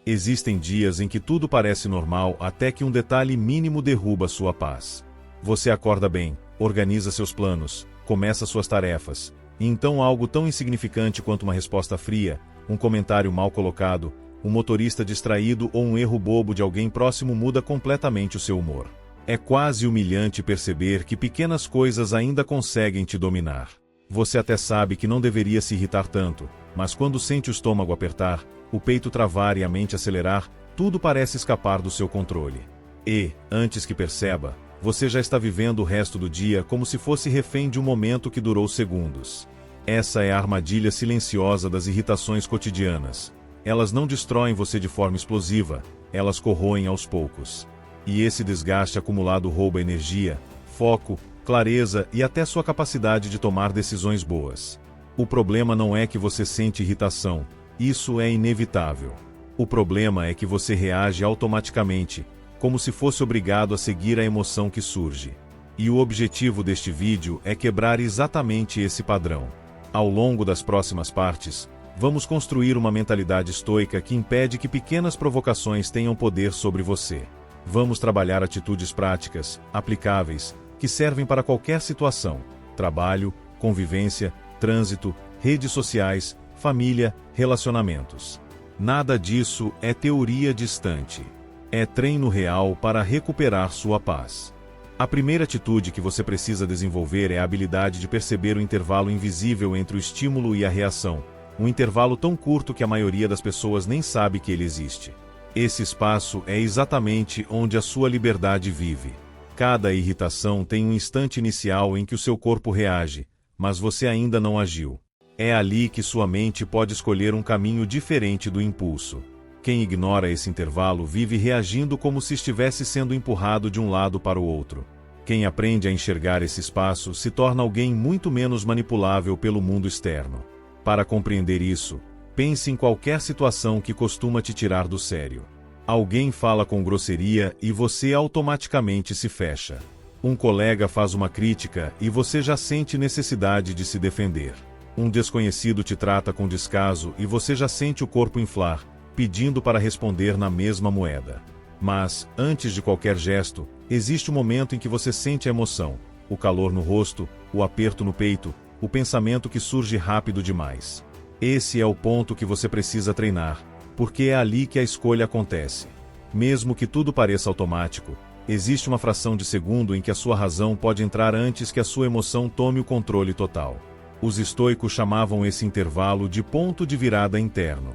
Existem dias em que tudo parece normal até que um detalhe mínimo derruba sua paz. Você acorda bem, organiza seus planos, começa suas tarefas, e então algo tão insignificante quanto uma resposta fria, um comentário mal colocado, um motorista distraído ou um erro bobo de alguém próximo muda completamente o seu humor. É quase humilhante perceber que pequenas coisas ainda conseguem te dominar. Você até sabe que não deveria se irritar tanto, mas quando sente o estômago apertar, o peito travar e a mente acelerar, tudo parece escapar do seu controle. E, antes que perceba, você já está vivendo o resto do dia como se fosse refém de um momento que durou segundos. Essa é a armadilha silenciosa das irritações cotidianas. Elas não destroem você de forma explosiva, elas corroem aos poucos. E esse desgaste acumulado rouba energia, foco, clareza e até sua capacidade de tomar decisões boas. O problema não é que você sente irritação, isso é inevitável. O problema é que você reage automaticamente, como se fosse obrigado a seguir a emoção que surge. E o objetivo deste vídeo é quebrar exatamente esse padrão. Ao longo das próximas partes, vamos construir uma mentalidade estoica que impede que pequenas provocações tenham poder sobre você. Vamos trabalhar atitudes práticas, aplicáveis, que servem para qualquer situação: trabalho, convivência, trânsito, redes sociais, família, relacionamentos. Nada disso é teoria distante. É treino real para recuperar sua paz. A primeira atitude que você precisa desenvolver é a habilidade de perceber o intervalo invisível entre o estímulo e a reação, um intervalo tão curto que a maioria das pessoas nem sabe que ele existe. Esse espaço é exatamente onde a sua liberdade vive. Cada irritação tem um instante inicial em que o seu corpo reage, mas você ainda não agiu. É ali que sua mente pode escolher um caminho diferente do impulso. Quem ignora esse intervalo vive reagindo como se estivesse sendo empurrado de um lado para o outro. Quem aprende a enxergar esse espaço se torna alguém muito menos manipulável pelo mundo externo. Para compreender isso, pense em qualquer situação que costuma te tirar do sério. Alguém fala com grosseria e você automaticamente se fecha. Um colega faz uma crítica e você já sente necessidade de se defender. Um desconhecido te trata com descaso e você já sente o corpo inflar, pedindo para responder na mesma moeda. Mas, antes de qualquer gesto, existe um momento em que você sente a emoção, o calor no rosto, o aperto no peito, o pensamento que surge rápido demais. Esse é o ponto que você precisa treinar, porque é ali que a escolha acontece. Mesmo que tudo pareça automático, existe uma fração de segundo em que a sua razão pode entrar antes que a sua emoção tome o controle total. Os estoicos chamavam esse intervalo de ponto de virada interno.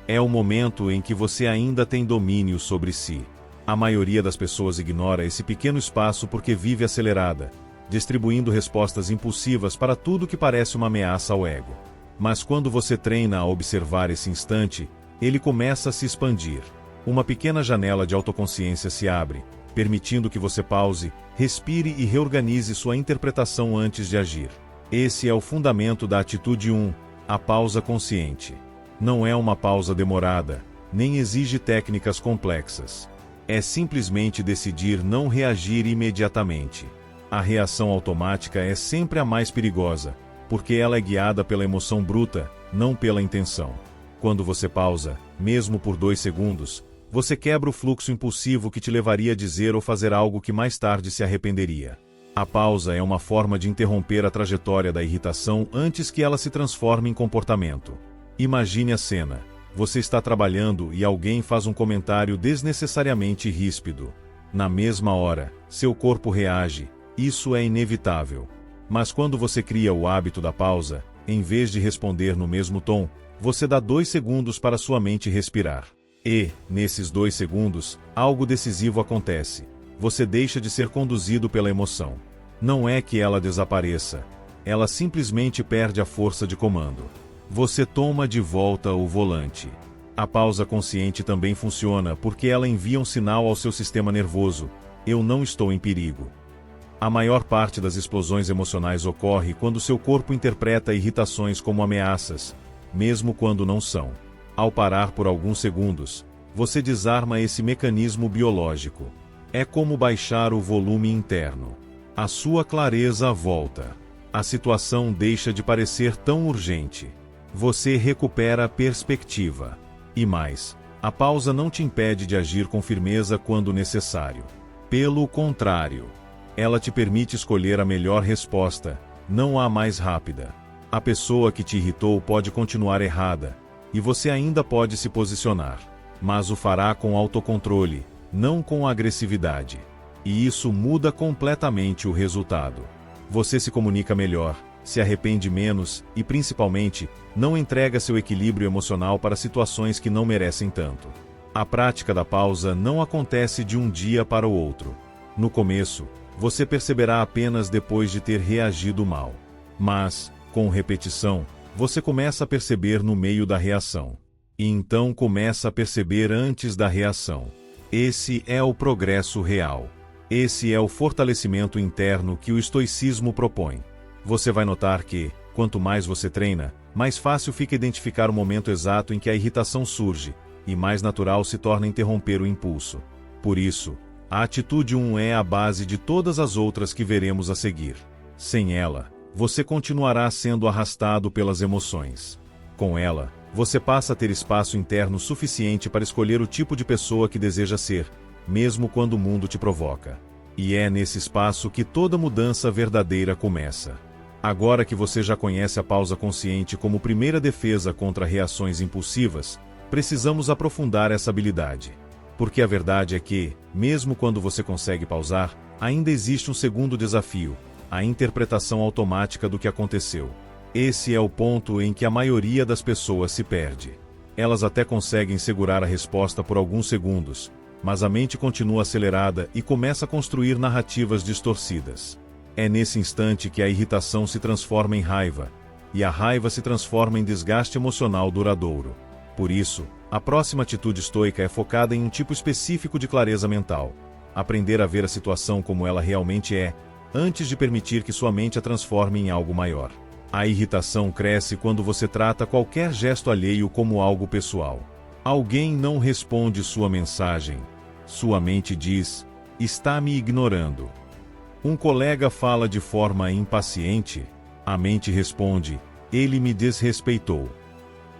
É o momento em que você ainda tem domínio sobre si. A maioria das pessoas ignora esse pequeno espaço porque vive acelerada, distribuindo respostas impulsivas para tudo que parece uma ameaça ao ego. Mas quando você treina a observar esse instante, ele começa a se expandir. Uma pequena janela de autoconsciência se abre, permitindo que você pause, respire e reorganize sua interpretação antes de agir. Esse é o fundamento da atitude 1, a pausa consciente. Não é uma pausa demorada, nem exige técnicas complexas. É simplesmente decidir não reagir imediatamente. A reação automática é sempre a mais perigosa, porque ela é guiada pela emoção bruta, não pela intenção. Quando você pausa, mesmo por 2 segundos, você quebra o fluxo impulsivo que te levaria a dizer ou fazer algo que mais tarde se arrependeria. A pausa é uma forma de interromper a trajetória da irritação antes que ela se transforme em comportamento. Imagine a cena. Você está trabalhando e alguém faz um comentário desnecessariamente ríspido. Na mesma hora, seu corpo reage. Isso é inevitável. Mas quando você cria o hábito da pausa, em vez de responder no mesmo tom, você dá 2 segundos para sua mente respirar. E, nesses 2 segundos, algo decisivo acontece. Você deixa de ser conduzido pela emoção. Não é que ela desapareça. Ela simplesmente perde a força de comando. Você toma de volta o volante. A pausa consciente também funciona porque ela envia um sinal ao seu sistema nervoso: eu não estou em perigo. A maior parte das explosões emocionais ocorre quando seu corpo interpreta irritações como ameaças, mesmo quando não são. Ao parar por alguns segundos, você desarma esse mecanismo biológico. É como baixar o volume interno. A sua clareza volta. A situação deixa de parecer tão urgente. Você recupera a perspectiva. E mais, A pausa não te impede de agir com firmeza quando necessário. Pelo contrário, ela te permite escolher a melhor resposta, não a mais rápida. A pessoa que te irritou pode continuar errada, e você ainda pode se posicionar, mas o fará com autocontrole, não com agressividade. E isso muda completamente o resultado. Você se comunica melhor, se arrepende menos e, principalmente, não entrega seu equilíbrio emocional para situações que não merecem tanto. A prática da pausa não acontece de um dia para o outro. No começo, você perceberá apenas depois de ter reagido mal. Mas, com repetição, você começa a perceber no meio da reação. E então começa a perceber antes da reação. Esse é o progresso real. Esse é o fortalecimento interno que o estoicismo propõe. Você vai notar que, quanto mais você treina, mais fácil fica identificar o momento exato em que a irritação surge, e mais natural se torna interromper o impulso. Por isso, a atitude 1 é a base de todas as outras que veremos a seguir. Sem ela, você continuará sendo arrastado pelas emoções. Com ela, você passa a ter espaço interno suficiente para escolher o tipo de pessoa que deseja ser, mesmo quando o mundo te provoca. E é nesse espaço que toda mudança verdadeira começa. Agora que você já conhece a pausa consciente como primeira defesa contra reações impulsivas, precisamos aprofundar essa habilidade. Porque a verdade é que, mesmo quando você consegue pausar, ainda existe um segundo desafio: a interpretação automática do que aconteceu. Esse é o ponto em que a maioria das pessoas se perde. Elas até conseguem segurar a resposta por alguns segundos, mas a mente continua acelerada e começa a construir narrativas distorcidas. É nesse instante que a irritação se transforma em raiva, e a raiva se transforma em desgaste emocional duradouro. Por isso, a próxima atitude estoica é focada em um tipo específico de clareza mental: aprender a ver a situação como ela realmente é, antes de permitir que sua mente a transforme em algo maior. A irritação cresce quando você trata qualquer gesto alheio como algo pessoal. Alguém não responde sua mensagem. Sua mente diz: está me ignorando. Um colega fala de forma impaciente. A mente responde: ele me desrespeitou.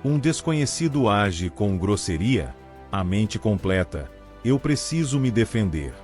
Um desconhecido age com grosseria. A mente completa: eu preciso me defender.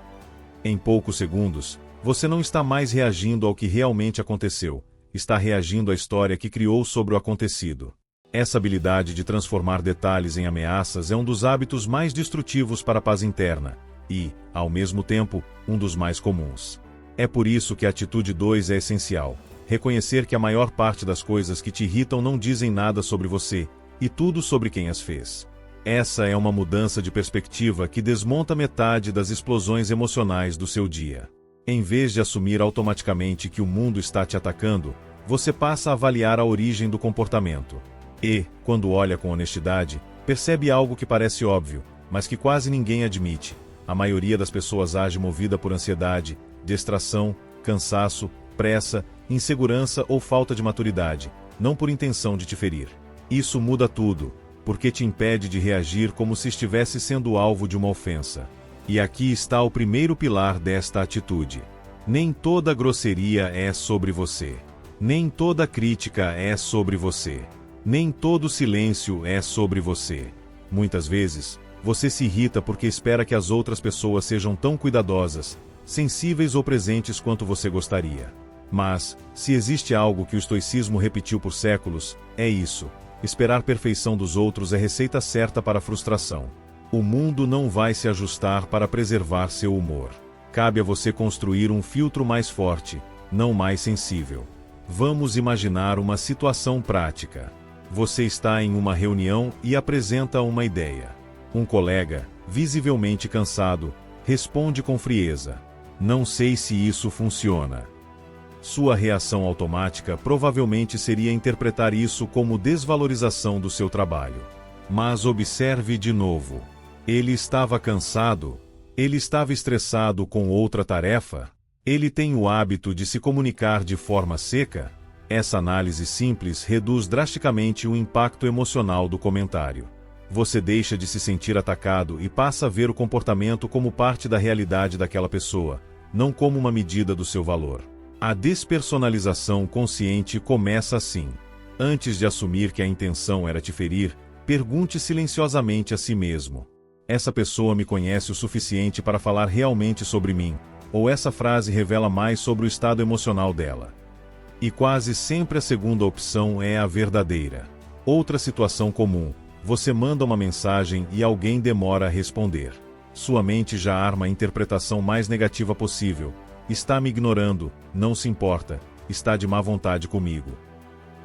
Em poucos segundos, você não está mais reagindo ao que realmente aconteceu, está reagindo à história que criou sobre o acontecido. Essa habilidade de transformar detalhes em ameaças é um dos hábitos mais destrutivos para a paz interna e, ao mesmo tempo, um dos mais comuns. É por isso que a atitude 2 é essencial: reconhecer que a maior parte das coisas que te irritam não dizem nada sobre você, e tudo sobre quem as fez. Essa é uma mudança de perspectiva que desmonta metade das explosões emocionais do seu dia. Em vez de assumir automaticamente que o mundo está te atacando, você passa a avaliar a origem do comportamento. E, quando olha com honestidade, percebe algo que parece óbvio, mas que quase ninguém admite: a maioria das pessoas age movida por ansiedade, distração, cansaço, pressa, insegurança ou falta de maturidade, não por intenção de te ferir. Isso muda tudo, porque te impede de reagir como se estivesse sendo alvo de uma ofensa. E aqui está o primeiro pilar desta atitude: nem toda grosseria é sobre você. Nem toda crítica é sobre você. Nem todo silêncio é sobre você. Muitas vezes, você se irrita porque espera que as outras pessoas sejam tão cuidadosas, sensíveis ou presentes quanto você gostaria. Mas, se existe algo que o estoicismo repetiu por séculos, é isso: esperar perfeição dos outros é receita certa para a frustração. O mundo não vai se ajustar para preservar seu humor. Cabe a você construir um filtro mais forte, não mais sensível. Vamos imaginar uma situação prática. Você está em uma reunião e apresenta uma ideia. Um colega, visivelmente cansado, responde com frieza: não sei se isso funciona. Sua reação automática provavelmente seria interpretar isso como desvalorização do seu trabalho. Mas observe de novo. Ele estava cansado? Ele estava estressado com outra tarefa? Ele tem o hábito de se comunicar de forma seca? Essa análise simples reduz drasticamente o impacto emocional do comentário. Você deixa de se sentir atacado e passa a ver o comportamento como parte da realidade daquela pessoa, não como uma medida do seu valor. A despersonalização consciente começa assim. Antes de assumir que a intenção era te ferir, pergunte silenciosamente a si mesmo: essa pessoa me conhece o suficiente para falar realmente sobre mim? Ou essa frase revela mais sobre o estado emocional dela? E quase sempre a segunda opção é a verdadeira. Outra situação comum: você manda uma mensagem e alguém demora a responder. Sua mente já arma a interpretação mais negativa possível. Está me ignorando, não se importa, está de má vontade comigo.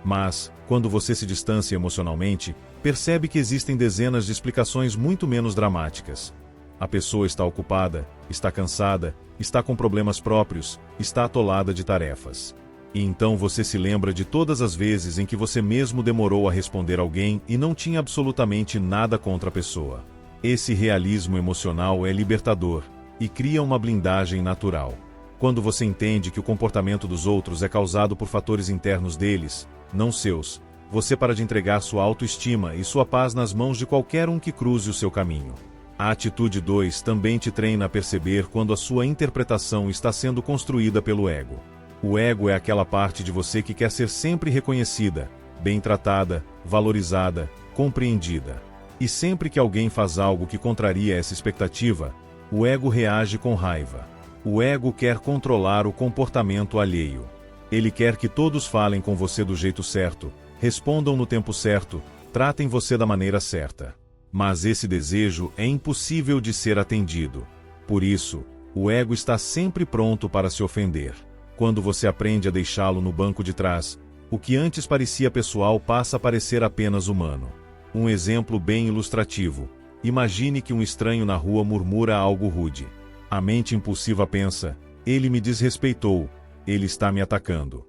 Mas, quando você se distancia emocionalmente, percebe que existem dezenas de explicações muito menos dramáticas. A pessoa está ocupada, está cansada, está com problemas próprios, está atolada de tarefas. E então você se lembra de todas as vezes em que você mesmo demorou a responder alguém e não tinha absolutamente nada contra a pessoa. Esse realismo emocional é libertador e cria uma blindagem natural. Quando você entende que o comportamento dos outros é causado por fatores internos deles, não seus, você para de entregar sua autoestima e sua paz nas mãos de qualquer um que cruze o seu caminho. A atitude 2 também te treina a perceber quando a sua interpretação está sendo construída pelo ego. O ego é aquela parte de você que quer ser sempre reconhecida, bem tratada, valorizada, compreendida. E sempre que alguém faz algo que contraria essa expectativa, o ego reage com raiva. O ego quer controlar o comportamento alheio. Ele quer que todos falem com você do jeito certo, respondam no tempo certo, tratem você da maneira certa. Mas esse desejo é impossível de ser atendido. Por isso, o ego está sempre pronto para se ofender. Quando você aprende a deixá-lo no banco de trás, o que antes parecia pessoal passa a parecer apenas humano. Um exemplo bem ilustrativo: imagine que um estranho na rua murmura algo rude. A mente impulsiva pensa: ele me desrespeitou, ele está me atacando.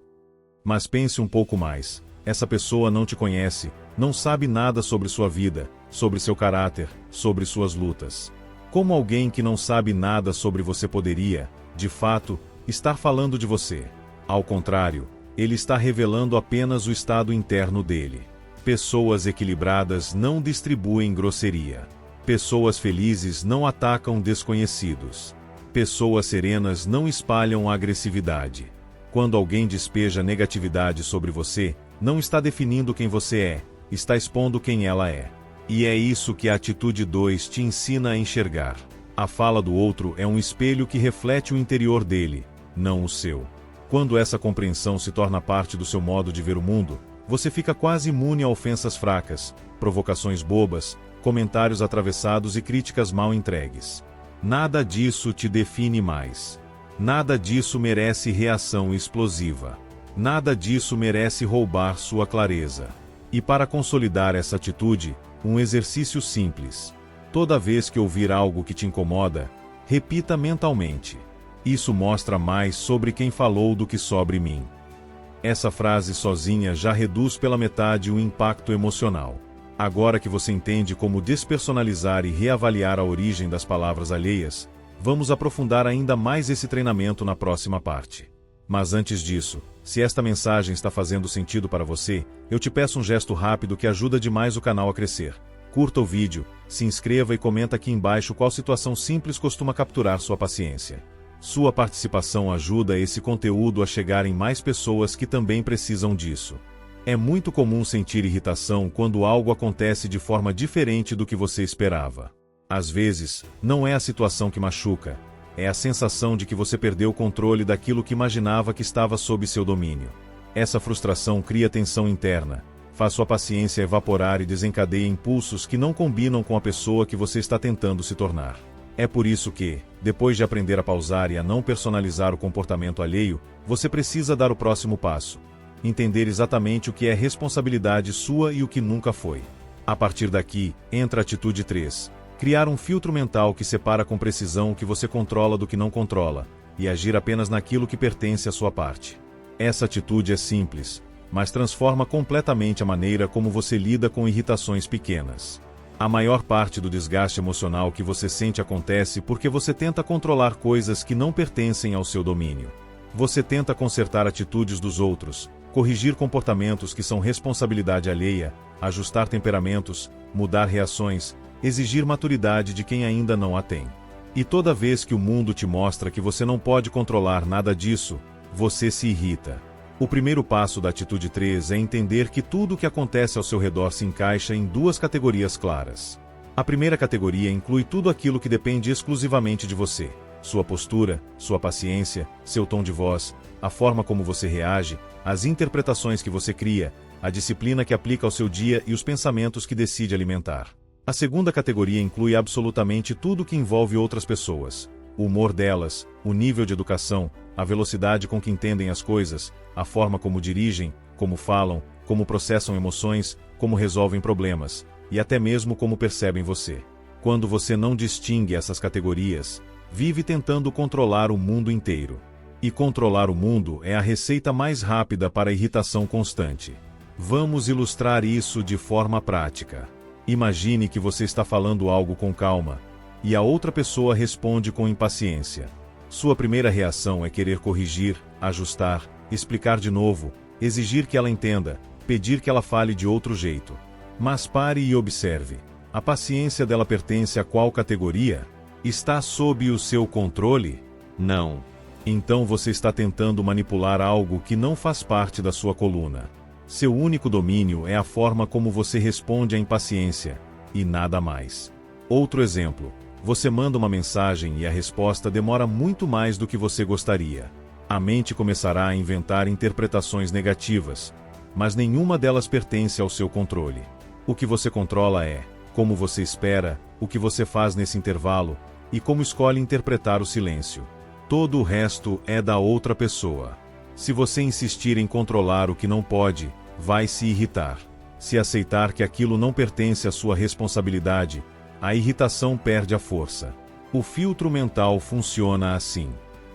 Mas pense um pouco mais: essa pessoa não te conhece, não sabe nada sobre sua vida, sobre seu caráter, sobre suas lutas. Como alguém que não sabe nada sobre você poderia, de fato, estar falando de você? Ao contrário, ele está revelando apenas o estado interno dele. Pessoas equilibradas não distribuem grosseria. Pessoas felizes não atacam desconhecidos. Pessoas serenas não espalham agressividade. Quando alguém despeja negatividade sobre você, não está definindo quem você é, está expondo quem ela é. E é isso que a atitude 2 te ensina a enxergar. A fala do outro é um espelho que reflete o interior dele, não o seu. Quando essa compreensão se torna parte do seu modo de ver o mundo, você fica quase imune a ofensas fracas, provocações bobas, comentários atravessados e críticas mal entregues. Nada disso te define mais. Nada disso merece reação explosiva. Nada disso merece roubar sua clareza. E para consolidar essa atitude, um exercício simples. Toda vez que ouvir algo que te incomoda, repita mentalmente: isso mostra mais sobre quem falou do que sobre mim. Essa frase sozinha já reduz pela metade o impacto emocional. Agora que você entende como despersonalizar e reavaliar a origem das palavras alheias, vamos aprofundar ainda mais esse treinamento na próxima parte. Mas antes disso, se esta mensagem está fazendo sentido para você, eu te peço um gesto rápido que ajuda demais o canal a crescer. Curta o vídeo, se inscreva e comenta aqui embaixo qual situação simples costuma capturar sua paciência. Sua participação ajuda esse conteúdo a chegar em mais pessoas que também precisam disso. É muito comum sentir irritação quando algo acontece de forma diferente do que você esperava. Às vezes, não é a situação que machuca, é a sensação de que você perdeu o controle daquilo que imaginava que estava sob seu domínio. Essa frustração cria tensão interna, faz sua paciência evaporar e desencadeia impulsos que não combinam com a pessoa que você está tentando se tornar. É por isso que, depois de aprender a pausar e a não personalizar o comportamento alheio, você precisa dar o próximo passo. Entender exatamente o que é responsabilidade sua e o que nunca foi. A partir daqui, entra a atitude 3. Criar um filtro mental que separa com precisão o que você controla do que não controla, e agir apenas naquilo que pertence à sua parte. Essa atitude é simples, mas transforma completamente a maneira como você lida com irritações pequenas. A maior parte do desgaste emocional que você sente acontece porque você tenta controlar coisas que não pertencem ao seu domínio. Você tenta consertar atitudes dos outros, corrigir comportamentos que são responsabilidade alheia, ajustar temperamentos, mudar reações, exigir maturidade de quem ainda não a tem. E toda vez que o mundo te mostra que você não pode controlar nada disso, você se irrita. O primeiro passo da atitude 3 é entender que tudo o que acontece ao seu redor se encaixa em duas categorias claras. A primeira categoria inclui tudo aquilo que depende exclusivamente de você. Sua postura, sua paciência, seu tom de voz, a forma como você reage, as interpretações que você cria, a disciplina que aplica ao seu dia e os pensamentos que decide alimentar. A segunda categoria inclui absolutamente tudo que envolve outras pessoas. O humor delas, o nível de educação, a velocidade com que entendem as coisas, a forma como dirigem, como falam, como processam emoções, como resolvem problemas, e até mesmo como percebem você. Quando você não distingue essas categorias, vive tentando controlar o mundo inteiro. E controlar o mundo é a receita mais rápida para a irritação constante. Vamos ilustrar isso de forma prática. Imagine que você está falando algo com calma, e a outra pessoa responde com impaciência. Sua primeira reação é querer corrigir, ajustar, explicar de novo, exigir que ela entenda, pedir que ela fale de outro jeito. Mas pare e observe. A paciência dela pertence a qual categoria? Está sob o seu controle? Não. Então você está tentando manipular algo que não faz parte da sua coluna. Seu único domínio é a forma como você responde à impaciência, e nada mais. Outro exemplo. Você manda uma mensagem e a resposta demora muito mais do que você gostaria. A mente começará a inventar interpretações negativas, mas nenhuma delas pertence ao seu controle. O que você controla é como você espera, o que você faz nesse intervalo, e como escolhe interpretar o silêncio. Todo o resto é da outra pessoa. Se você insistir em controlar o que não pode, vai se irritar. Se aceitar que aquilo não pertence à sua responsabilidade, a irritação perde a força. O filtro mental funciona assim.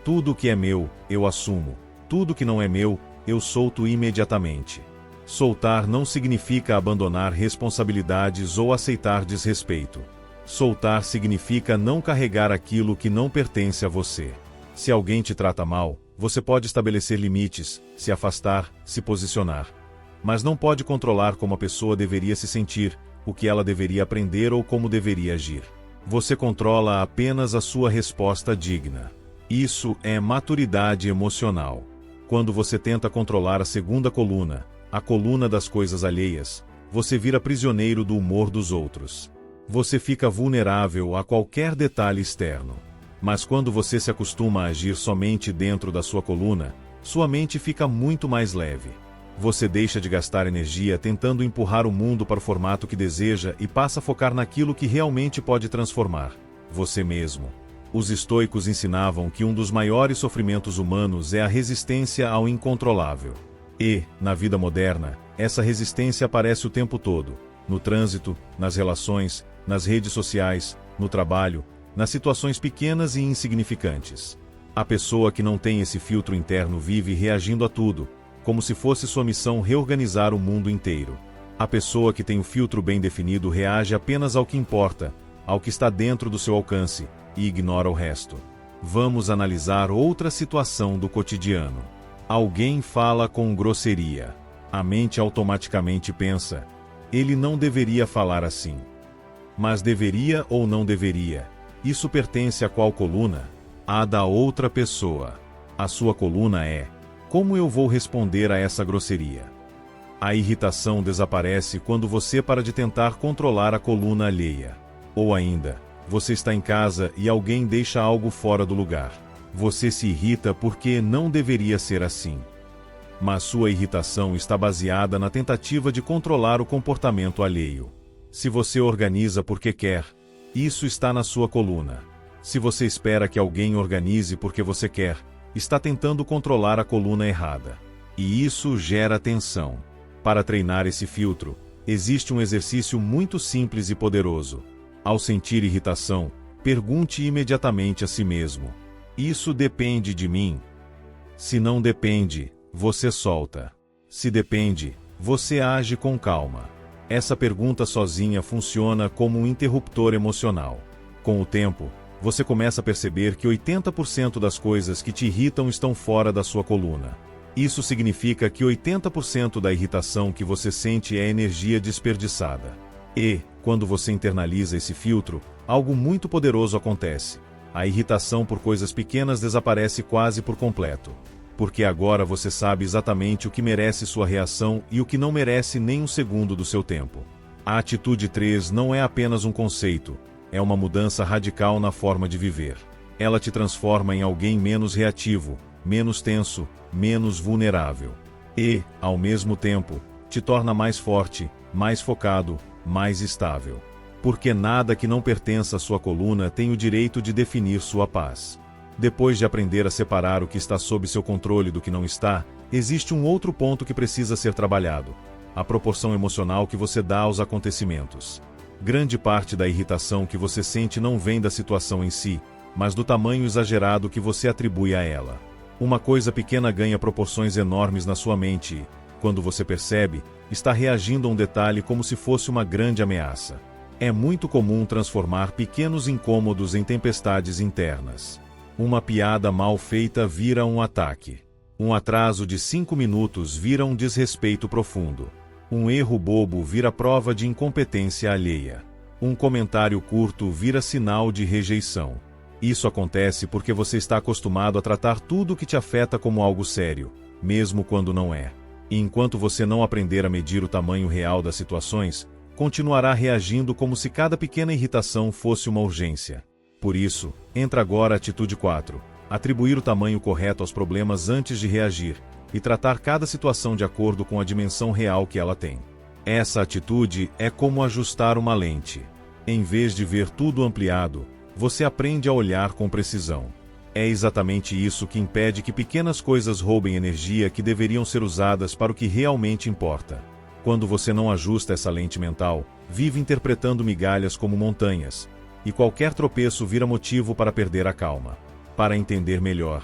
Tudo que é meu, eu assumo. Tudo que não é meu, eu solto imediatamente. Soltar não significa abandonar responsabilidades ou aceitar desrespeito. Soltar significa não carregar aquilo que não pertence a você. Se alguém te trata mal, você pode estabelecer limites, se afastar, se posicionar. Mas não pode controlar como a pessoa deveria se sentir, o que ela deveria aprender ou como deveria agir. Você controla apenas a sua resposta digna. Isso é maturidade emocional. Quando você tenta controlar a segunda coluna, a coluna das coisas alheias, você vira prisioneiro do humor dos outros. Você fica vulnerável a qualquer detalhe externo. Mas quando você se acostuma a agir somente dentro da sua coluna, sua mente fica muito mais leve. Você deixa de gastar energia tentando empurrar o mundo para o formato que deseja e passa a focar naquilo que realmente pode transformar: você mesmo. Os estoicos ensinavam que um dos maiores sofrimentos humanos é a resistência ao incontrolável. E, na vida moderna, essa resistência aparece o tempo todo, no trânsito, nas relações, nas redes sociais, no trabalho, nas situações pequenas e insignificantes. A pessoa que não tem esse filtro interno vive reagindo a tudo, como se fosse sua missão reorganizar o mundo inteiro. A pessoa que tem o filtro bem definido reage apenas ao que importa, ao que está dentro do seu alcance, e ignora o resto. Vamos analisar outra situação do cotidiano. Alguém fala com grosseria. A mente automaticamente pensa: ele não deveria falar assim. Mas deveria ou não deveria? Isso pertence a qual coluna? A da outra pessoa. A sua coluna é: como eu vou responder a essa grosseria? A irritação desaparece quando você para de tentar controlar a coluna alheia. Ou ainda, você está em casa e alguém deixa algo fora do lugar. Você se irrita porque não deveria ser assim. Mas sua irritação está baseada na tentativa de controlar o comportamento alheio. Se você organiza porque quer, isso está na sua coluna. Se você espera que alguém organize porque você quer, está tentando controlar a coluna errada. E isso gera tensão. Para treinar esse filtro, existe um exercício muito simples e poderoso. Ao sentir irritação, pergunte imediatamente a si mesmo: isso depende de mim? Se não depende, você solta. Se depende, você age com calma. Essa pergunta sozinha funciona como um interruptor emocional. Com o tempo, você começa a perceber que 80% das coisas que te irritam estão fora da sua coluna. Isso significa que 80% da irritação que você sente é energia desperdiçada. E, quando você internaliza esse filtro, algo muito poderoso acontece. A irritação por coisas pequenas desaparece quase por completo. porque agora você sabe exatamente o que merece sua reação e o que não merece nem um segundo do seu tempo. A atitude 3 não é apenas um conceito, é uma mudança radical na forma de viver. Ela te transforma em alguém menos reativo, menos tenso, menos vulnerável. E, ao mesmo tempo, te torna mais forte, mais focado, mais estável. Porque nada que não pertença à sua coluna tem o direito de definir sua paz. Depois de aprender a separar o que está sob seu controle do que não está, existe um outro ponto que precisa ser trabalhado: a proporção emocional que você dá aos acontecimentos. Grande parte da irritação que você sente não vem da situação em si, mas do tamanho exagerado que você atribui a ela. Uma coisa pequena ganha proporções enormes na sua mente e, quando você percebe, está reagindo a um detalhe como se fosse uma grande ameaça. É muito comum transformar pequenos incômodos em tempestades internas. Uma piada mal feita vira um ataque. Um atraso de 5 minutos vira um desrespeito profundo. Um erro bobo vira prova de incompetência alheia. Um comentário curto vira sinal de rejeição. Isso acontece porque você está acostumado a tratar tudo que te afeta como algo sério, mesmo quando não é. E enquanto você não aprender a medir o tamanho real das situações, continuará reagindo como se cada pequena irritação fosse uma urgência. Por isso, entra agora a atitude 4, atribuir o tamanho correto aos problemas antes de reagir, e tratar cada situação de acordo com a dimensão real que ela tem. Essa atitude é como ajustar uma lente. Em vez de ver tudo ampliado, você aprende a olhar com precisão. É exatamente isso que impede que pequenas coisas roubem energia que deveriam ser usadas para o que realmente importa. Quando você não ajusta essa lente mental, vive interpretando migalhas como montanhas, e qualquer tropeço vira motivo para perder a calma. Para entender melhor,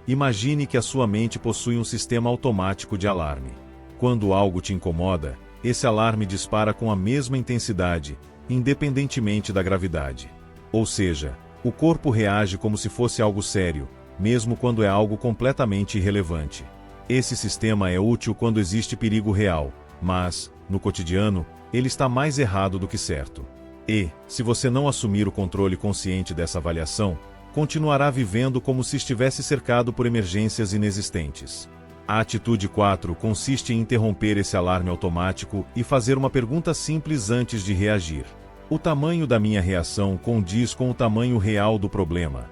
imagine que a sua mente possui um sistema automático de alarme. Quando algo te incomoda, esse alarme dispara com a mesma intensidade, independentemente da gravidade. Ou seja, o corpo reage como se fosse algo sério, mesmo quando é algo completamente irrelevante. Esse sistema é útil quando existe perigo real, mas, no cotidiano, ele está mais errado do que certo. E, se você não assumir o controle consciente dessa avaliação, continuará vivendo como se estivesse cercado por emergências inexistentes. A atitude 4 consiste em interromper esse alarme automático e fazer uma pergunta simples antes de reagir. O tamanho da minha reação condiz com o tamanho real do problema?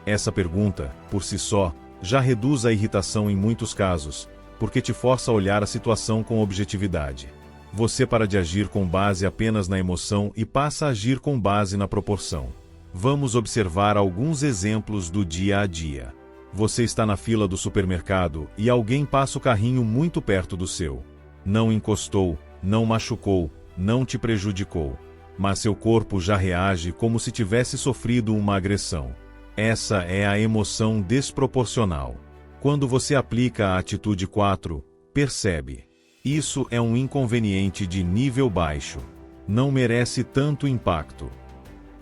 Essa pergunta, por si só, já reduz a irritação em muitos casos, porque te força a olhar a situação com objetividade. Você para de agir com base apenas na emoção e passa a agir com base na proporção. Vamos observar alguns exemplos do dia a dia. Você está na fila do supermercado e alguém passa o carrinho muito perto do seu. Não encostou, não machucou, não te prejudicou. Mas seu corpo já reage como se tivesse sofrido uma agressão. Essa é a emoção desproporcional. Quando você aplica a atitude 4, percebe. Isso é um inconveniente de nível baixo. Não merece tanto impacto.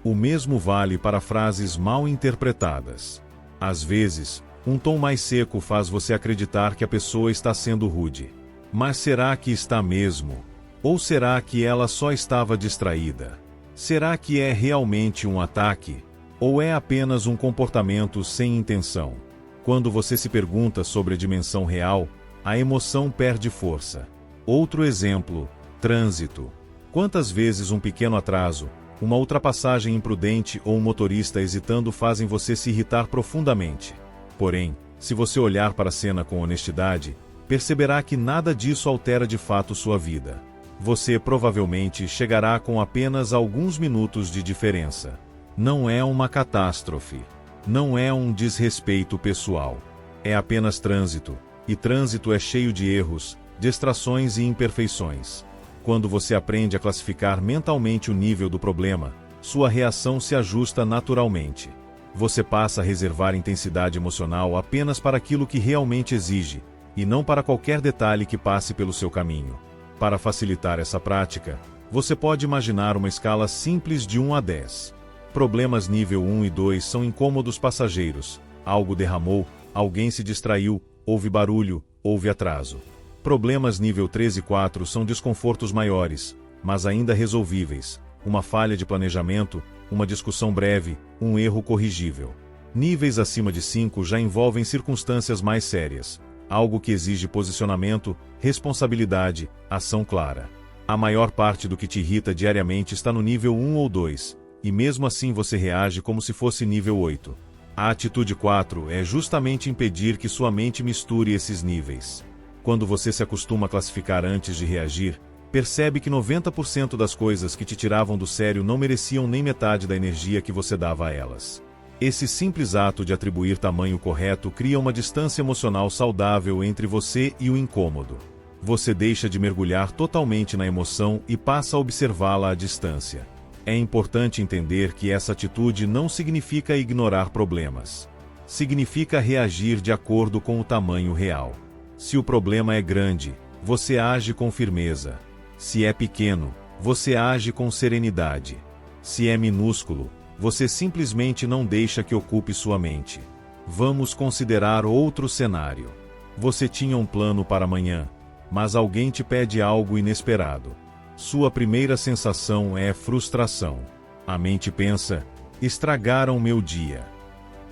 O mesmo vale para frases mal interpretadas. Às vezes, um tom mais seco faz você acreditar que a pessoa está sendo rude. Mas será que está mesmo? Ou será que ela só estava distraída? Será que é realmente um ataque? Ou é apenas um comportamento sem intenção? Quando você se pergunta sobre a dimensão real, a emoção perde força. Outro exemplo, trânsito. Quantas vezes um pequeno atraso, uma ultrapassagem imprudente ou um motorista hesitando fazem você se irritar profundamente? Porém, se você olhar para a cena com honestidade, perceberá que nada disso altera de fato sua vida. Você provavelmente chegará com apenas alguns minutos de diferença. Não é uma catástrofe. Não é um desrespeito pessoal. É apenas trânsito, e trânsito é cheio de erros, distrações e imperfeições. Quando você aprende a classificar mentalmente o nível do problema, sua reação se ajusta naturalmente. Você passa a reservar intensidade emocional apenas para aquilo que realmente exige, e não para qualquer detalhe que passe pelo seu caminho. Para facilitar essa prática, você pode imaginar uma escala simples de 1 a 10. Problemas nível 1 e 2 são incômodos passageiros. Algo derramou, alguém se distraiu, houve barulho, houve atraso. Problemas nível 3 e 4 são desconfortos maiores, mas ainda resolvíveis. Uma falha de planejamento, uma discussão breve, um erro corrigível. Níveis acima de 5 já envolvem circunstâncias mais sérias, algo que exige posicionamento, responsabilidade, ação clara. A maior parte do que te irrita diariamente está no nível 1 ou 2, e mesmo assim você reage como se fosse nível 8. A atitude 4 é justamente impedir que sua mente misture esses níveis. Quando você se acostuma a classificar antes de reagir, percebe que 90% das coisas que te tiravam do sério não mereciam nem metade da energia que você dava a elas. Esse simples ato de atribuir tamanho correto cria uma distância emocional saudável entre você e o incômodo. Você deixa de mergulhar totalmente na emoção e passa a observá-la à distância. É importante entender que essa atitude não significa ignorar problemas. Significa reagir de acordo com o tamanho real. Se o problema é grande, você age com firmeza. Se é pequeno, você age com serenidade. Se é minúsculo, você simplesmente não deixa que ocupe sua mente. Vamos considerar outro cenário. Você tinha um plano para amanhã, mas alguém te pede algo inesperado. Sua primeira sensação é frustração. A mente pensa: estragaram meu dia.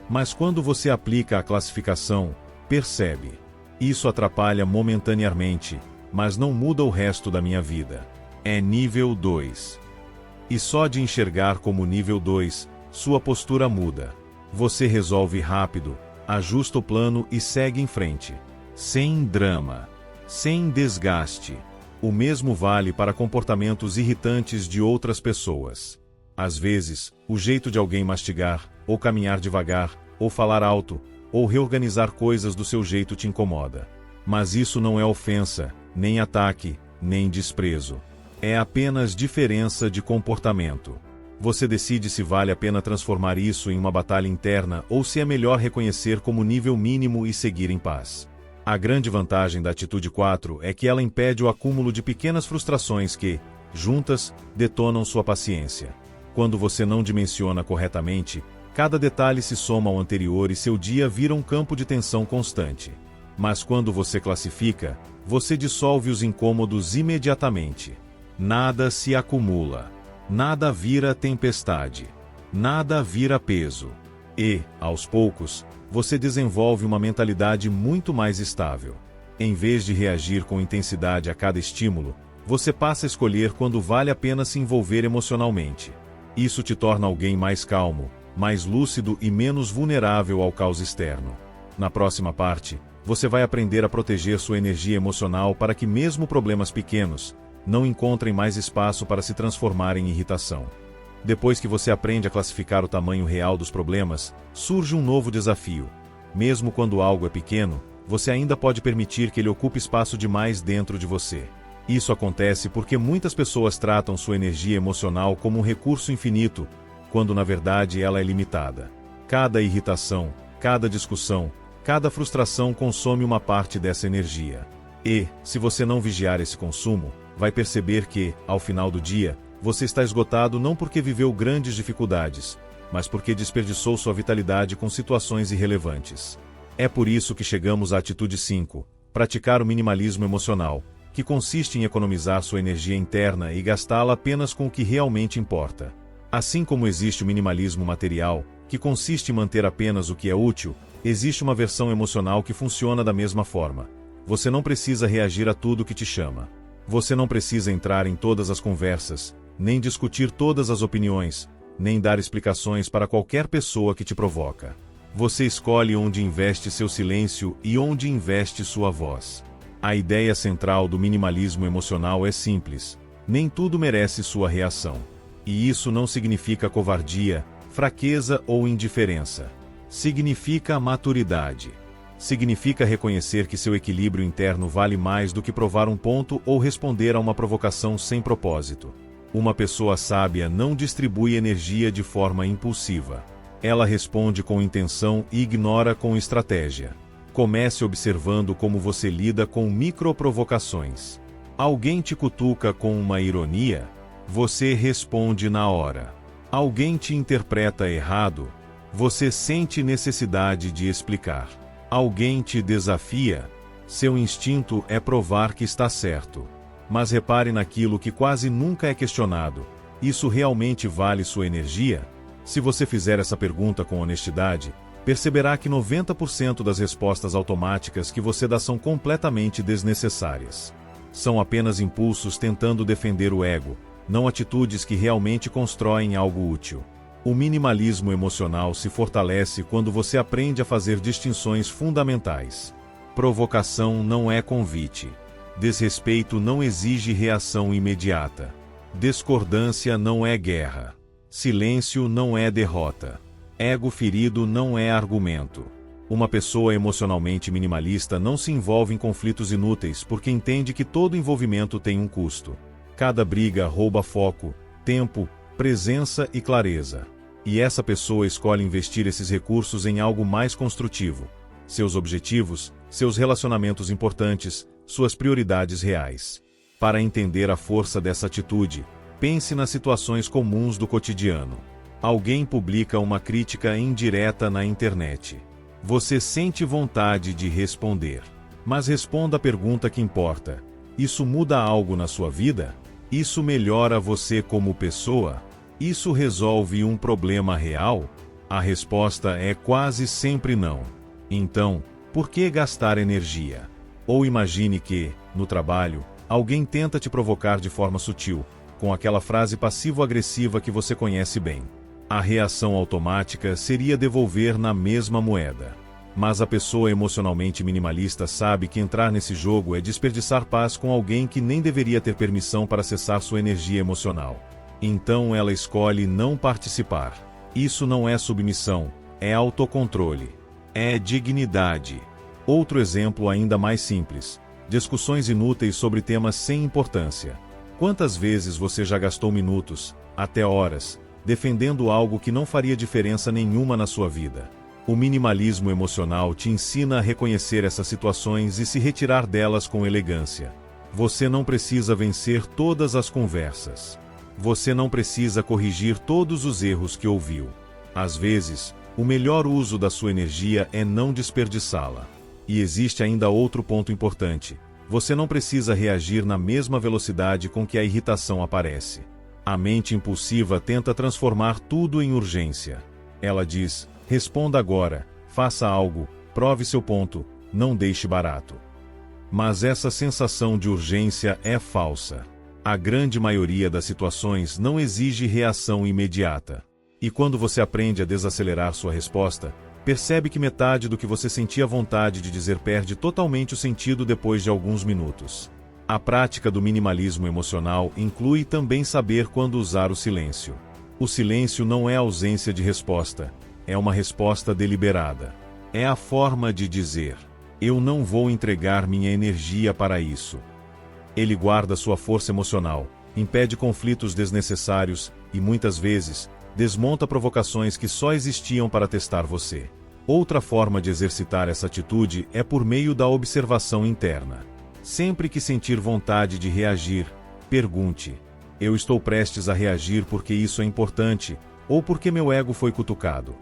Mas quando você aplica a classificação, percebe: isso atrapalha momentaneamente, mas não muda o resto da minha vida. É nível 2. E só de enxergar como nível 2, sua postura muda. Você resolve rápido, ajusta o plano e segue em frente. Sem drama. Sem desgaste. O mesmo vale para comportamentos irritantes de outras pessoas. Às vezes, o jeito de alguém mastigar, ou caminhar devagar, ou falar alto, ou reorganizar coisas do seu jeito te incomoda. Mas isso não é ofensa, nem ataque, nem desprezo. É apenas diferença de comportamento. Você decide se vale a pena transformar isso em uma batalha interna ou se é melhor reconhecer como nível mínimo e seguir em paz. A grande vantagem da atitude 4 é que ela impede o acúmulo de pequenas frustrações que, juntas, detonam sua paciência. Quando você não dimensiona corretamente, cada detalhe se soma ao anterior e seu dia vira um campo de tensão constante. Mas quando você classifica, você dissolve os incômodos imediatamente. Nada se acumula. Nada vira tempestade. Nada vira peso. E, aos poucos, você desenvolve uma mentalidade muito mais estável. Em vez de reagir com intensidade a cada estímulo, você passa a escolher quando vale a pena se envolver emocionalmente. Isso te torna alguém mais calmo, mais lúcido e menos vulnerável ao caos externo. Na próxima parte, você vai aprender a proteger sua energia emocional para que mesmo problemas pequenos não encontrem mais espaço para se transformar em irritação. Depois que você aprende a classificar o tamanho real dos problemas, surge um novo desafio. Mesmo quando algo é pequeno, você ainda pode permitir que ele ocupe espaço demais dentro de você. Isso acontece porque muitas pessoas tratam sua energia emocional como um recurso infinito, quando na verdade ela é limitada. Cada irritação, cada discussão, cada frustração consome uma parte dessa energia. E, se você não vigiar esse consumo, vai perceber que, ao final do dia, você está esgotado não porque viveu grandes dificuldades, mas porque desperdiçou sua vitalidade com situações irrelevantes. É por isso que chegamos à atitude 5, praticar o minimalismo emocional, que consiste em economizar sua energia interna e gastá-la apenas com o que realmente importa. Assim como existe o minimalismo material, que consiste em manter apenas o que é útil, existe uma versão emocional que funciona da mesma forma. Você não precisa reagir a tudo que te chama. Você não precisa entrar em todas as conversas, nem discutir todas as opiniões, nem dar explicações para qualquer pessoa que te provoca. Você escolhe onde investe seu silêncio e onde investe sua voz. A ideia central do minimalismo emocional é simples: nem tudo merece sua reação. E isso não significa covardia, fraqueza ou indiferença. Significa maturidade. Significa reconhecer que seu equilíbrio interno vale mais do que provar um ponto ou responder a uma provocação sem propósito. Uma pessoa sábia não distribui energia de forma impulsiva. Ela responde com intenção e ignora com estratégia. Comece observando como você lida com microprovocações. Alguém te cutuca com uma ironia? Você responde na hora. Alguém te interpreta errado? Você sente necessidade de explicar. Alguém te desafia? Seu instinto é provar que está certo. Mas repare naquilo que quase nunca é questionado: isso realmente vale sua energia? Se você fizer essa pergunta com honestidade, perceberá que 90% das respostas automáticas que você dá são completamente desnecessárias. São apenas impulsos tentando defender o ego, não atitudes que realmente constroem algo útil. O minimalismo emocional se fortalece quando você aprende a fazer distinções fundamentais. Provocação não é convite. Desrespeito não exige reação imediata. Discordância não é guerra. Silêncio não é derrota. Ego ferido não é argumento. Uma pessoa emocionalmente minimalista não se envolve em conflitos inúteis porque entende que todo envolvimento tem um custo. Cada briga rouba foco, tempo, presença e clareza. E essa pessoa escolhe investir esses recursos em algo mais construtivo. Seus objetivos, seus relacionamentos importantes, suas prioridades reais. Para entender a força dessa atitude, pense nas situações comuns do cotidiano. Alguém publica uma crítica indireta na internet. Você sente vontade de responder. Mas responda a pergunta que importa. Isso muda algo na sua vida? Isso melhora você como pessoa? Isso resolve um problema real? A resposta é quase sempre não. Então, por que gastar energia? Ou imagine que, no trabalho, alguém tenta te provocar de forma sutil, com aquela frase passivo-agressiva que você conhece bem. A reação automática seria devolver na mesma moeda. Mas a pessoa emocionalmente minimalista sabe que entrar nesse jogo é desperdiçar paz com alguém que nem deveria ter permissão para acessar sua energia emocional. Então ela escolhe não participar. Isso não é submissão, é autocontrole. É dignidade. Outro exemplo ainda mais simples. Discussões inúteis sobre temas sem importância. Quantas vezes você já gastou minutos, até horas, defendendo algo que não faria diferença nenhuma na sua vida? O minimalismo emocional te ensina a reconhecer essas situações e se retirar delas com elegância. Você não precisa vencer todas as conversas. Você não precisa corrigir todos os erros que ouviu. Às vezes, o melhor uso da sua energia é não desperdiçá-la. E existe ainda outro ponto importante. Você não precisa reagir na mesma velocidade com que a irritação aparece. A mente impulsiva tenta transformar tudo em urgência. Ela diz: responda agora, faça algo, prove seu ponto, não deixe barato. Mas essa sensação de urgência é falsa. A grande maioria das situações não exige reação imediata. E quando você aprende a desacelerar sua resposta, percebe que metade do que você sentia vontade de dizer perde totalmente o sentido depois de alguns minutos. A prática do minimalismo emocional inclui também saber quando usar o silêncio. O silêncio não é ausência de resposta, é uma resposta deliberada. É a forma de dizer: eu não vou entregar minha energia para isso. Ele guarda sua força emocional, impede conflitos desnecessários e, muitas vezes, desmonta provocações que só existiam para testar você. Outra forma de exercitar essa atitude é por meio da observação interna. Sempre que sentir vontade de reagir, pergunte: eu estou prestes a reagir porque isso é importante, ou porque meu ego foi cutucado?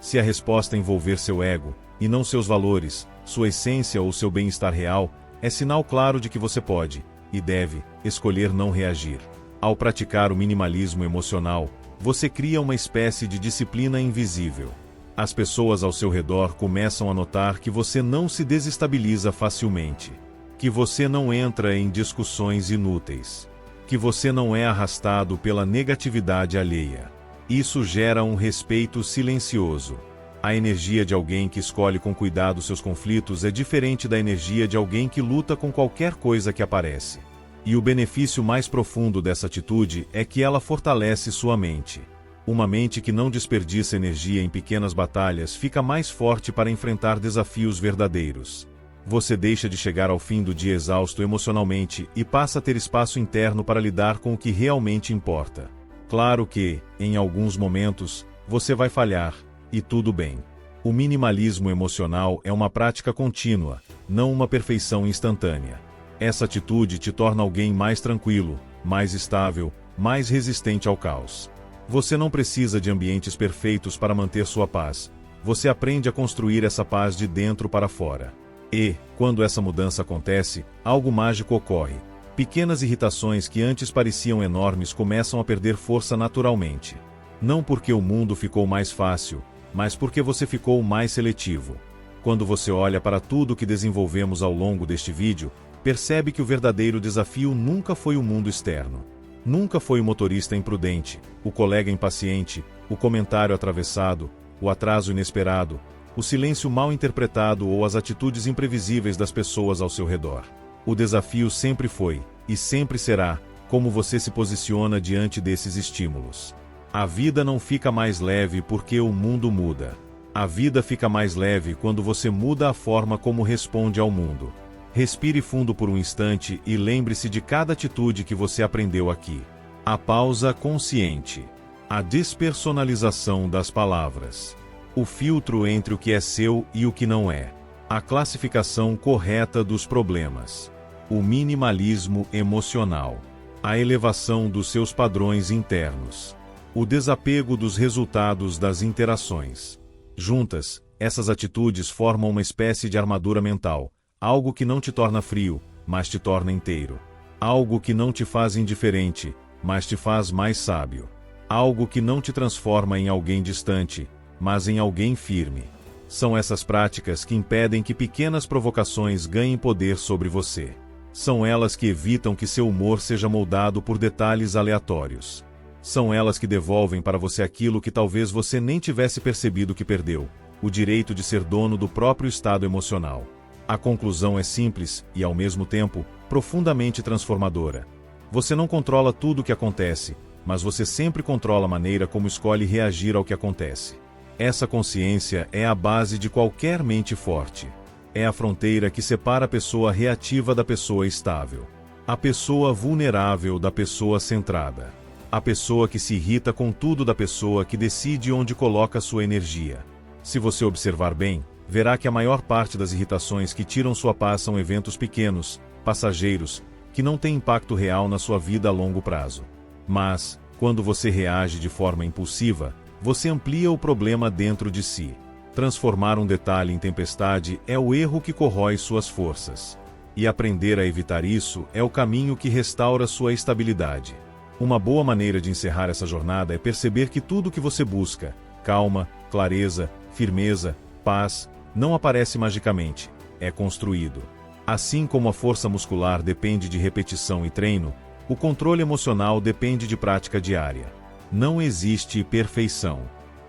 Se a resposta envolver seu ego, e não seus valores, sua essência ou seu bem-estar real, é sinal claro de que você pode, e deve, escolher não reagir. Ao praticar o minimalismo emocional, você cria uma espécie de disciplina invisível. As pessoas ao seu redor começam a notar que você não se desestabiliza facilmente, que você não entra em discussões inúteis, que você não é arrastado pela negatividade alheia. Isso gera um respeito silencioso. A energia de alguém que escolhe com cuidado seus conflitos é diferente da energia de alguém que luta com qualquer coisa que aparece. E o benefício mais profundo dessa atitude é que ela fortalece sua mente. Uma mente que não desperdiça energia em pequenas batalhas fica mais forte para enfrentar desafios verdadeiros. Você deixa de chegar ao fim do dia exausto emocionalmente e passa a ter espaço interno para lidar com o que realmente importa. Claro que, em alguns momentos, você vai falhar, e tudo bem. O minimalismo emocional é uma prática contínua, não uma perfeição instantânea. Essa atitude te torna alguém mais tranquilo, mais estável, mais resistente ao caos. Você não precisa de ambientes perfeitos para manter sua paz. Você aprende a construir essa paz de dentro para fora. E, quando essa mudança acontece, algo mágico ocorre. Pequenas irritações que antes pareciam enormes começam a perder força naturalmente. Não porque o mundo ficou mais fácil, mas porque você ficou mais seletivo. Quando você olha para tudo que desenvolvemos ao longo deste vídeo, percebe que o verdadeiro desafio nunca foi o mundo externo. Nunca foi o motorista imprudente, o colega impaciente, o comentário atravessado, o atraso inesperado, o silêncio mal interpretado ou as atitudes imprevisíveis das pessoas ao seu redor. O desafio sempre foi, e sempre será, como você se posiciona diante desses estímulos. A vida não fica mais leve porque o mundo muda. A vida fica mais leve quando você muda a forma como responde ao mundo. Respire fundo por um instante e lembre-se de cada atitude que você aprendeu aqui. A pausa consciente. A despersonalização das palavras. O filtro entre o que é seu e o que não é. A classificação correta dos problemas. O minimalismo emocional. A elevação dos seus padrões internos. O desapego dos resultados das interações. Juntas, essas atitudes formam uma espécie de armadura mental, algo que não te torna frio, mas te torna inteiro. Algo que não te faz indiferente, mas te faz mais sábio. Algo que não te transforma em alguém distante, mas em alguém firme. São essas práticas que impedem que pequenas provocações ganhem poder sobre você. São elas que evitam que seu humor seja moldado por detalhes aleatórios. São elas que devolvem para você aquilo que talvez você nem tivesse percebido que perdeu, o direito de ser dono do próprio estado emocional. A conclusão é simples e, ao mesmo tempo, profundamente transformadora. Você não controla tudo o que acontece, mas você sempre controla a maneira como escolhe reagir ao que acontece. Essa consciência é a base de qualquer mente forte. É a fronteira que separa a pessoa reativa da pessoa estável. A pessoa vulnerável da pessoa centrada. A pessoa que se irrita com tudo da pessoa que decide onde coloca sua energia. Se você observar bem, verá que a maior parte das irritações que tiram sua paz são eventos pequenos, passageiros, que não têm impacto real na sua vida a longo prazo. Mas, quando você reage de forma impulsiva, você amplia o problema dentro de si. Transformar um detalhe em tempestade é o erro que corrói suas forças. E aprender a evitar isso é o caminho que restaura sua estabilidade. Uma boa maneira de encerrar essa jornada é perceber que tudo que você busca, calma, clareza, firmeza, paz, não aparece magicamente, é construído. Assim como a força muscular depende de repetição e treino, o controle emocional depende de prática diária. Não existe perfeição.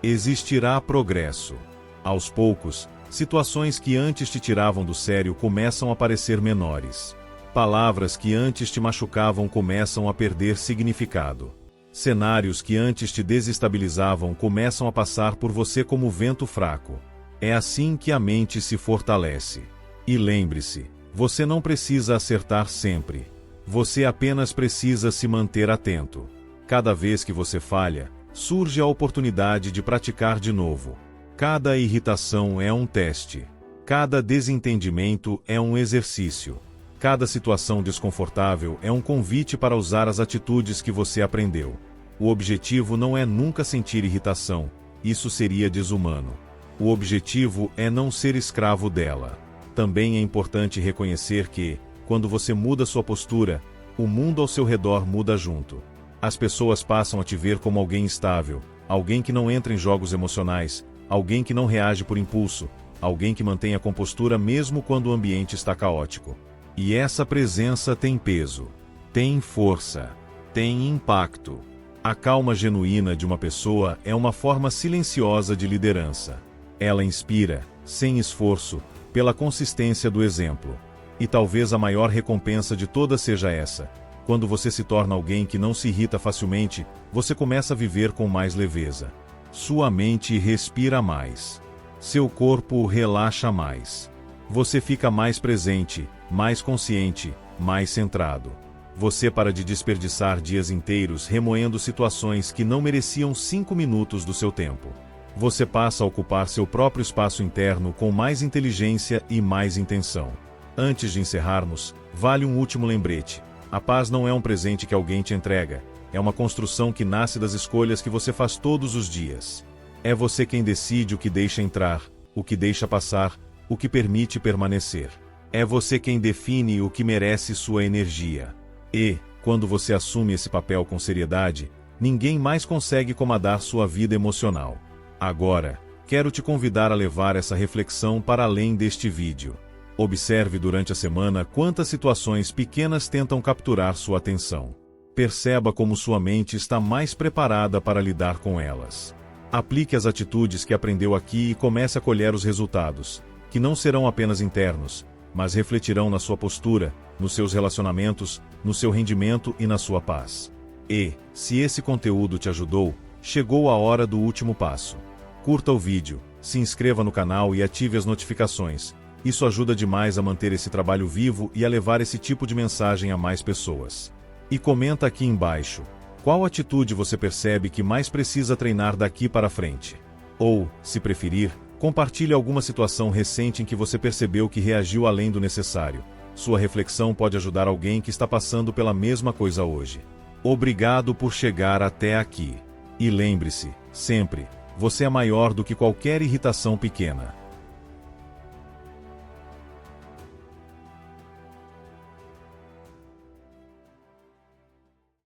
Existirá progresso. Aos poucos, situações que antes te tiravam do sério começam a parecer menores. Palavras que antes te machucavam começam a perder significado. Cenários que antes te desestabilizavam começam a passar por você como vento fraco. É assim que a mente se fortalece. E lembre-se, você não precisa acertar sempre. Você apenas precisa se manter atento. Cada vez que você falha, surge a oportunidade de praticar de novo. Cada irritação é um teste. Cada desentendimento é um exercício. Cada situação desconfortável é um convite para usar as atitudes que você aprendeu. O objetivo não é nunca sentir irritação, isso seria desumano. O objetivo é não ser escravo dela. Também é importante reconhecer que, quando você muda sua postura, o mundo ao seu redor muda junto. As pessoas passam a te ver como alguém estável, alguém que não entra em jogos emocionais, alguém que não reage por impulso, alguém que mantém a compostura mesmo quando o ambiente está caótico. E essa presença tem peso, tem força, tem impacto. A calma genuína de uma pessoa é uma forma silenciosa de liderança. Ela inspira, sem esforço, pela consistência do exemplo. E talvez a maior recompensa de todas seja essa. Quando você se torna alguém que não se irrita facilmente, você começa a viver com mais leveza. Sua mente respira mais. Seu corpo relaxa mais. Você fica mais presente, mais consciente, mais centrado. Você para de desperdiçar dias inteiros remoendo situações que não mereciam 5 minutos do seu tempo. Você passa a ocupar seu próprio espaço interno com mais inteligência e mais intenção. Antes de encerrarmos, vale um último lembrete. A paz não é um presente que alguém te entrega, é uma construção que nasce das escolhas que você faz todos os dias. É você quem decide o que deixa entrar, o que deixa passar, o que permite permanecer. É você quem define o que merece sua energia. E, quando você assume esse papel com seriedade, ninguém mais consegue comandar sua vida emocional. Agora, quero te convidar a levar essa reflexão para além deste vídeo. Observe durante a semana quantas situações pequenas tentam capturar sua atenção. Perceba como sua mente está mais preparada para lidar com elas. Aplique as atitudes que aprendeu aqui e comece a colher os resultados, que não serão apenas internos, mas refletirão na sua postura, nos seus relacionamentos, no seu rendimento e na sua paz. E, se esse conteúdo te ajudou, chegou a hora do último passo. Curta o vídeo, se inscreva no canal e ative as notificações. Isso ajuda demais a manter esse trabalho vivo e a levar esse tipo de mensagem a mais pessoas. E comenta aqui embaixo, qual atitude você percebe que mais precisa treinar daqui para frente? Ou, se preferir, compartilhe alguma situação recente em que você percebeu que reagiu além do necessário. Sua reflexão pode ajudar alguém que está passando pela mesma coisa hoje. Obrigado por chegar até aqui. E lembre-se, sempre, você é maior do que qualquer irritação pequena.